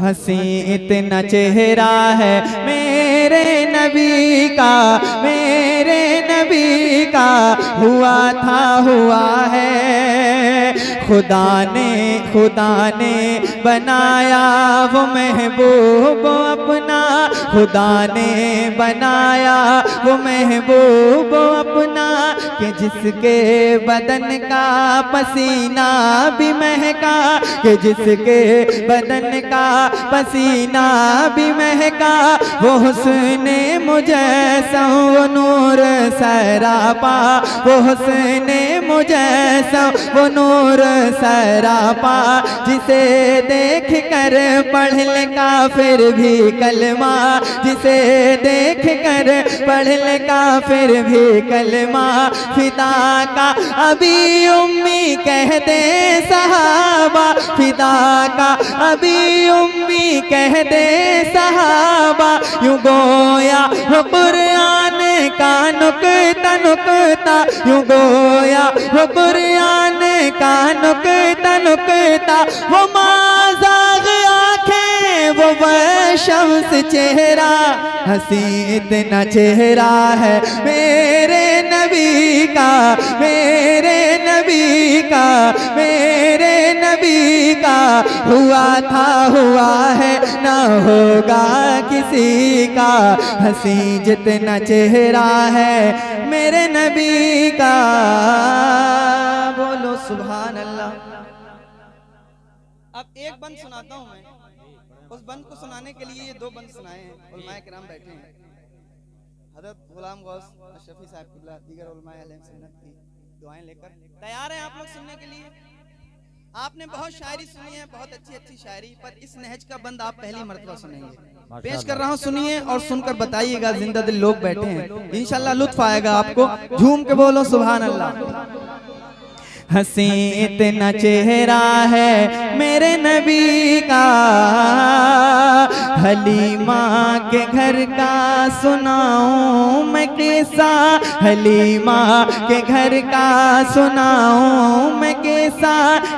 हसी इतना चेहरा है मेरे नबी का, मेरे नबी का हुआ था हुआ है। खुदा ने बनाया वो महबूब अपना, खुदा ने बनाया वो महबूब अपना, कि जिसके बदन का पसीना भी महका, कि जिसके बदन का पसीना भी महका, वो हुस्ने मुजस्सम वो नूर सरापा, वो हुस्ने मुजस्सम वो नूर सरापा, जिसे देख कर पढ़ ले काफिर भी कलमा, जिसे देख कर पढ़ ले काफिर भी कलमा। फिदा का अभी उम्मी कह दे सहाबा, फिदा का अभी उम्मी कह दे सहाबा, यूं गोया हो कुरान का नुक्ता नुक्ता, यूं गोया हो कुरान का नुक्ता नुक्ता, वो माज़ाग़ आँखें वो शम्स चेहरा, हसी इतना चेहरा है मेरे नबी का, मेरे नबी का, मेरे नबी का हुआ था हुआ है, ना होगा किसी का। हसी जितना चेहरा है मेरे नबी का, बोलो सुभान अल्लाह। अब एक बंद सुनाता हूँ मैं, उस बंद को सुनाने के लिए ये दो बंद सुनाए हैं। उलमाए किराम बैठे हैं, हज़रत गुलाम गौस अशरफी साहब किबला, दीगर उलमाए अहले सुन्नत की दुआएं लेकर तैयार हैं आप लोग सुनने के लिए। आपने बहुत शायरी सुनी है, बहुत अच्छी अच्छी शायरी, पर इस नहज का बंद आप पहली मर्तबा सुनेंगे। पेश कर रहा हूँ, सुनिए और सुनकर बताइएगा। जिंदा दिल लोग बैठे हैं, इंशाल्लाह लुत्फ आएगा आपको। झूम के बोलो सुभान अल्लाह। हसी इतना चेहरा है मेरे नबी का, हलीमा के घर का सुनाऊं मैं किस्सा, हलीमा के घर का सुनाऊं मैं किस्सा।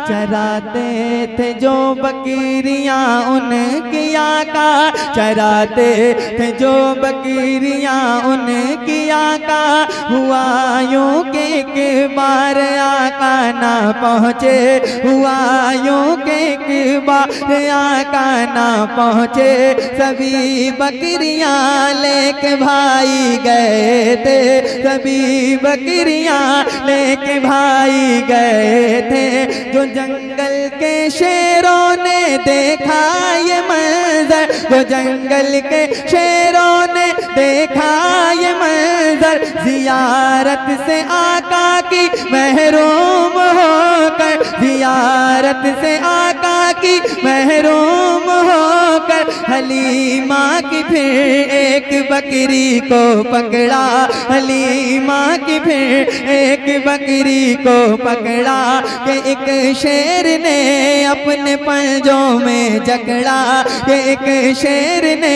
चराते थे जो बकरियां उनकी आका, चराते थे जो बकरियां उनकी आका, हुआ यूं के एक बार आका ना पहुँचे, हुआ यूं के एक बार आका ना पहुँचे। सभी बकरियां लेके भाई गए थे, सभी बकरियां लेके भाई गए थे। जो जंगल के शेरों ने देखा ये मंजर, जो जंगल के शेरों ने देखा ये मंजर, जियारत से आका की महरूम होकर, जियारत से आका की महरूम होकर, हलीमा की फिर एक बकरी को पकड़ा, हलीमा की फिर एक बकरी को पकड़ा, कि एक शेर ने अपने पंजों में जकड़ा, कि एक शेर ने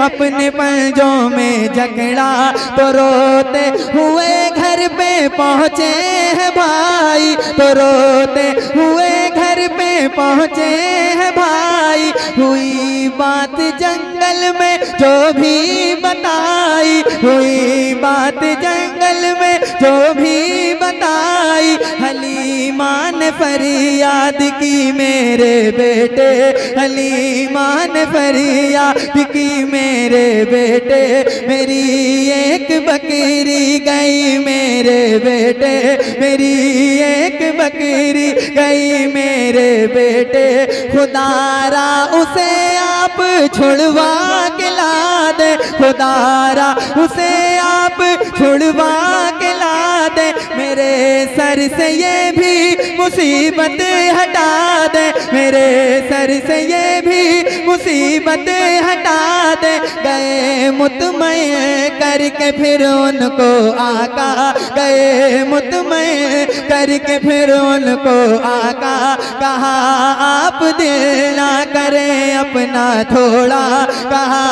अपने पंजों में जकड़ा। तो रोते हुए घर पे पहुँचे हैं भाई, तो रोते हुए घर पे पहुँचे हैं भाई। हुई बात जंगल में जो भी बताई, हुई बात जंगल में जो भी बताई। हलीमा ने फरियाद की मेरे बेटे, हलीमा ने फरियाद की मेरे बेटे, मेरी एक बकरी गई मेरे बेटे, मेरी एक बकरी गई मेरे बेटे। खुदारा उसे आप छुड़वा के ला दे, खुदारा उसे आप छुड़वा के ला दे। मेरे सर से ये भी मुसीबत हटा दे, मेरे सर से ये भी मुसीबत हटा दे। गए मुतमईन करके फिर उनको आका, गए मुतमईन करके फिर उनको आका। कहा आप दिल ना करें अपना थोड़ा, कहा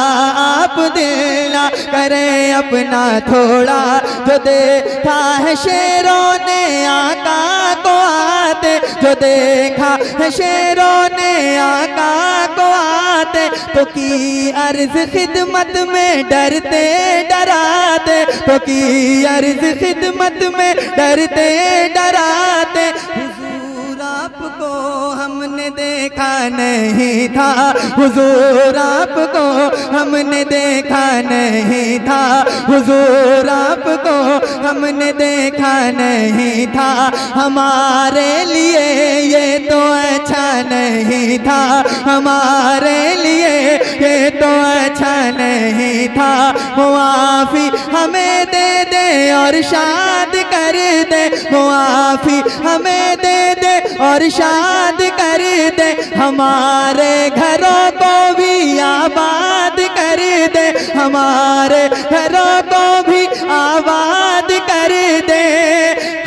आप दिल ना करें अपना थोड़ा। जो देखा है शेरों ने आका को आते, जो देखा है शेरों ने आका को आते, तो की अर्ज खिदमत में डरते डराते, तो की अर्ज खिदमत में डरते डराते। हुजूर आपको हमने देखा नहीं था, हुजूर आपको हमने देखा नहीं था, हुजूर आपको हमने देखा नहीं था, हमारे लिए ये तो अच्छा नहीं था, हमारे लिए ये तो अच्छा नहीं था। मुआफ़ी हमें दे दे और शाद कर दे, मुआफ़ी हमें दे दे और शाद कर दे, हमारे घरों को भी आबाद कर दे, हमारे घरों को भी आबाद कर दे।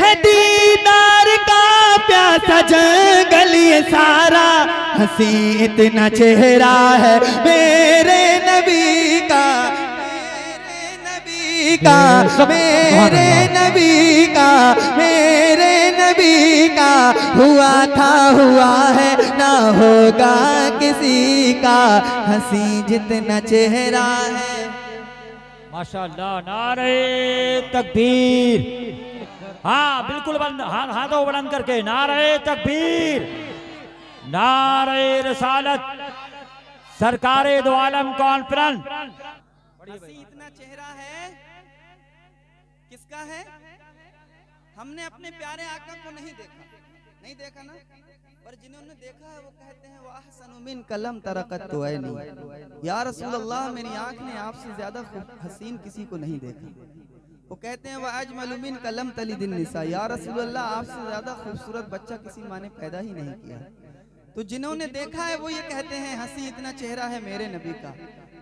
है दीदार का प्यासा जंगल ये सारा, हंसी इतना चेहरा है मेरे नबी का, मेरे नबी का, मेरे नबी का, हुआ था हुआ है ना होगा किसी का, हंसी जितना चेहरा है। माशाअल्लाह, नारे तकबीर। हाँ बिल्कुल, हाथों बुलंद करके नारे तकबीर, नारे रिसालत, सरकारे दो आलम कॉन्फ्रेंस। हंसी इतना चेहरा है किसका है? हमने अपने प्यारे आका को नहीं देखा ना, पर जिन्होंने देखा है वो कहते हैं वाह सनुमिन कलम तरकत तो है नहीं, या रसूल अल्लाह मेरी आंख ने आपसे ज्यादा हसीन किसी को नहीं देखा। वो कहते हैं वह अजमलुमिन कलम तली दिन निसा, या रसूल अल्लाह आपसे ज्यादा खूबसूरत बच्चा किसी माँ ने पैदा ही नहीं किया। तो जिन्होंने देखा है वो ये कहते हैं हंसी इतना चेहरा है मेरे नबी का।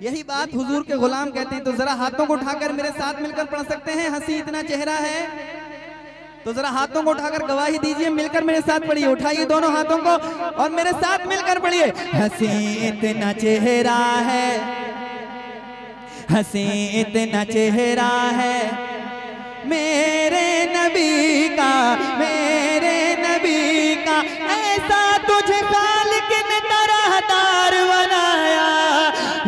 यही बात हुजूर के गुलाम कहते हैं। तो जरा हाथों को उठाकर मेरे साथ मिलकर पढ़ सकते हैं हंसी इतना चेहरा है? तो जरा हाथों को उठाकर गवाही दीजिए, मिलकर मेरे साथ पढ़िए। उठाइए दोनों हाथों को और मेरे साथ मिलकर पढ़िए। हंसी इतना चेहरा है, हंसी इतना चेहरा है मेरे नबी का, मेरे नबी का, ऐसा तुझे खालिक ने तरहदार बनाया,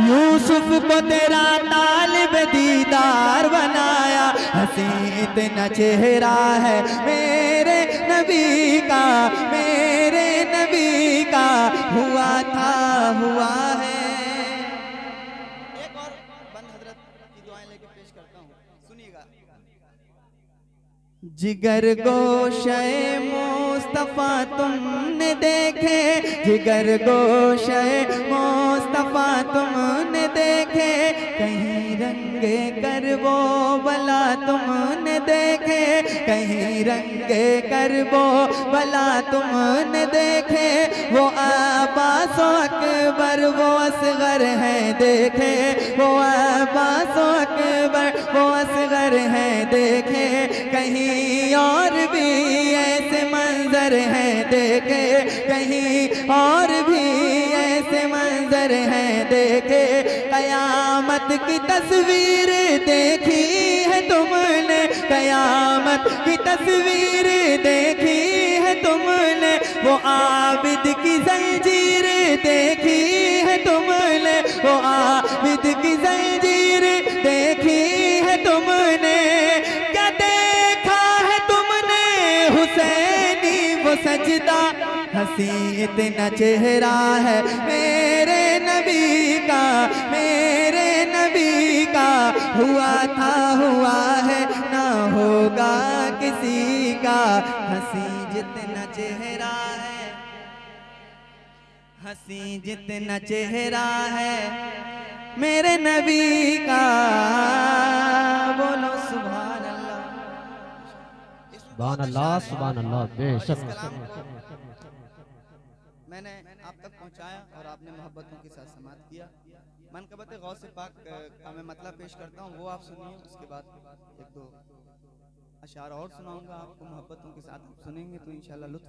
यूसुफ को तेरा तालिब दीदार बनाया। हंसी इतना चेहरा है मेरे नबी का, मेरे नबी का, हुआ था हुआ है। एक और बंद हजरत की दुआएं लेके पेश करता हूँ, सुनिएगा। जिगर गोशे मुस्तफा तुमने देखे, जिगर गोशे मुस्तफा तुमने देखे, कहीं रंगे करबो भला तुमने देखे, कहीं रंगे करबो भला तुमने देखे। वो अब्बास अकबर वो असगर है देखे, वो अब्बास अकबर वो असगर है देखे, कहीं और भी ऐसे मंजर हैं देखे, कहीं और भी ऐसे मंजर हैं देखे। कयामत की तस्वीर देखी है तुमने, कयामत की तस्वीर देखी है तुमने, वो आबिद की जंजीर देखी है तुमने, वो आबिद की जंजीर देखी है तुमने। क्या देखा है तुमने हुसैनी वो सजदा, हंसी इतना चेहरा है मेरे नबी का, मेरे नबी का, हुआ था हुआ है ना होगा किसी का। हंसी जितना चेहरा है, हंसी जितना चेहरा है मेरे नबी का, बोलो सुभान अल्लाह, सुभान अल्लाह, सुभान अल्लाह। बेशक मैंने आप तक पहुंचाया और आपने मोहब्बतों के साथ समात किया। मनकबत गौसे पाक का मैं मतलब पेश करता हूँ, वो आप सुनिए। उसके बाद एक दो अशार और सुनाऊंगा आपको, मोहब्बतों के साथ आप सुनेंगे तो इंशाअल्लाह लुत्फ